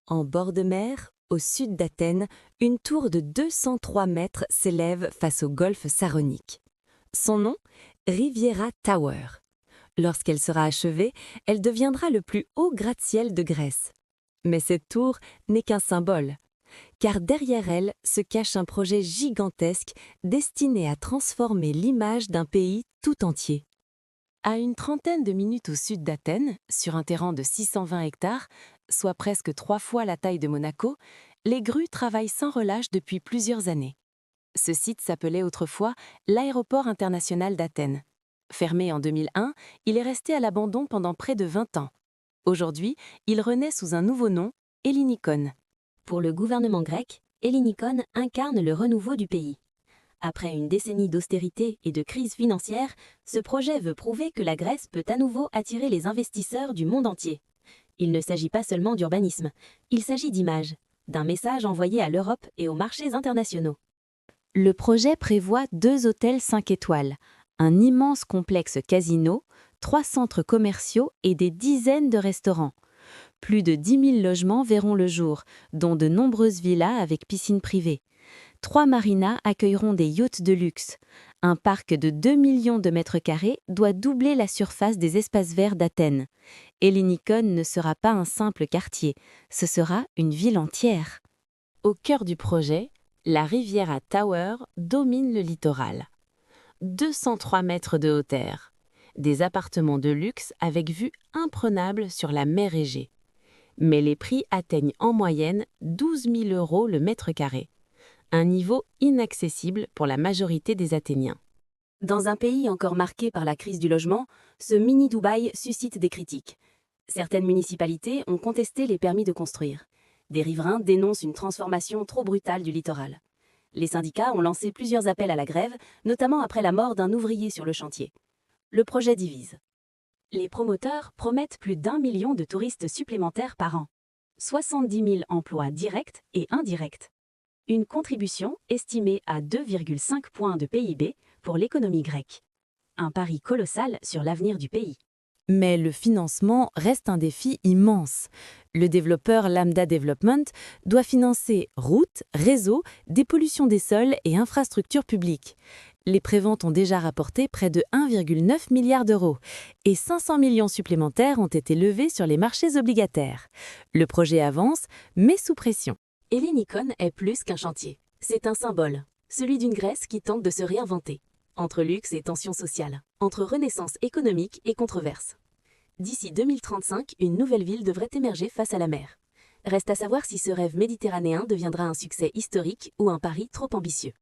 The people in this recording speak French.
En bord de mer, au sud d'Athènes, une tour de 203 mètres s'élève face au golfe Saronique. Son nom, Riviera Tower. Lorsqu'elle sera achevée, elle deviendra le plus haut gratte-ciel de Grèce. Mais cette tour n'est qu'un symbole, car derrière elle se cache un projet gigantesque destiné à transformer l'image d'un pays tout entier. À une trentaine de minutes au sud d'Athènes, sur un terrain de 620 hectares, soit presque 3 fois la taille de Monaco, les grues travaillent sans relâche depuis plusieurs années. Ce site s'appelait autrefois l'aéroport international d'Athènes. Fermé en 2001, il est resté à l'abandon pendant près de 20 ans. Aujourd'hui, il renaît sous un nouveau nom, Ellinikon. Pour le gouvernement grec, Ellinikon incarne le renouveau du pays. Après une décennie d'austérité et de crise financière, ce projet veut prouver que la Grèce peut à nouveau attirer les investisseurs du monde entier. Il ne s'agit pas seulement d'urbanisme, il s'agit d'image, d'un message envoyé à l'Europe et aux marchés internationaux. Le projet prévoit 2 hôtels 5 étoiles, un immense complexe casino, 3 centres commerciaux et des dizaines de restaurants. Plus de 10 000 logements verront le jour, dont de nombreuses villas avec piscine privée. 3 marinas accueilleront des yachts de luxe. Un parc de 2 millions de mètres carrés doit doubler la surface des espaces verts d'Athènes. Ellinikon ne sera pas un simple quartier, ce sera une ville entière. Au cœur du projet, la Riviera Tower domine le littoral. 203 mètres de hauteur. Des appartements de luxe avec vue imprenable sur la mer Égée. Mais les prix atteignent en moyenne 12 000 € le mètre carré. Un niveau inaccessible pour la majorité des Athéniens. Dans un pays encore marqué par la crise du logement, ce mini-Dubaï suscite des critiques. Certaines municipalités ont contesté les permis de construire. Des riverains dénoncent une transformation trop brutale du littoral. Les syndicats ont lancé plusieurs appels à la grève, notamment après la mort d'un ouvrier sur le chantier. Le projet divise. Les promoteurs promettent plus d'1 million de touristes supplémentaires par an. 70 000 emplois directs et indirects. Une contribution estimée à 2,5 points de PIB pour l'économie grecque. Un pari colossal sur l'avenir du pays. Mais le financement reste un défi immense. Le développeur Lambda Development doit financer routes, réseaux, dépollution des sols et infrastructures publiques. Les préventes ont déjà rapporté près de 1,9 milliard d'euros et 500 millions supplémentaires ont été levés sur les marchés obligataires. Le projet avance, mais sous pression. Ellinikon est plus qu'un chantier. C'est un symbole, celui d'une Grèce qui tente de se réinventer. Entre luxe et tension sociale, entre renaissance économique et controverse. D'ici 2035, une nouvelle ville devrait émerger face à la mer. Reste à savoir si ce rêve méditerranéen deviendra un succès historique ou un pari trop ambitieux.